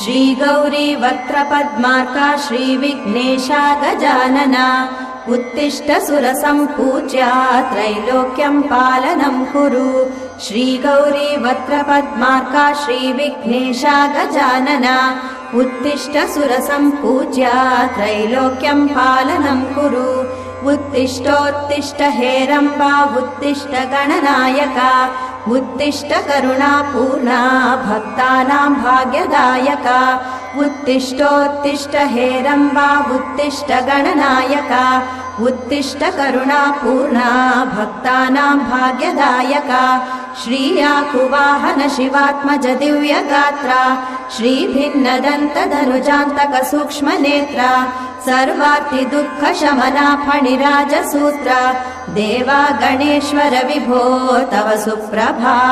श्रीगौरी वक्त्रपद्मार्का श्रीविघ्नेशा गजानना उत्तिष्ठ सुरसम्पूज्या त्रैलोक्यं पालनं कुरु श्रीगौरी वक्त्रपद्मार्का श्रीविघ्नेशा गजानना उत्तिष्ठ सुरसम्पूज्या त्रैलोक्यं पालनं कुरु उत्तिष्ठोत्तिष्ठ हेरम्बा उत्तिष्ठ गणनायका उत्तिष्ठ करुणापूर्णा भक्तानां भाग्यदायका उत्तिष्ठोत्तिष्ठ हेरम्बा उत्तिष्ठ गणनायका उत्तिष्ठ करुणापूर्णा भक्तानां भाग्यदायका श्रीयाकुवाहन शिवात्मज दिव्यगात्रा श्रीभिन्नदन्तधनुजान्तक सूक्ष्मनेत्रा सर्वार्ति दुःख शमना फणिराजसूत्रा देवा गणेश्वर विभो तव सुप्रभातम्।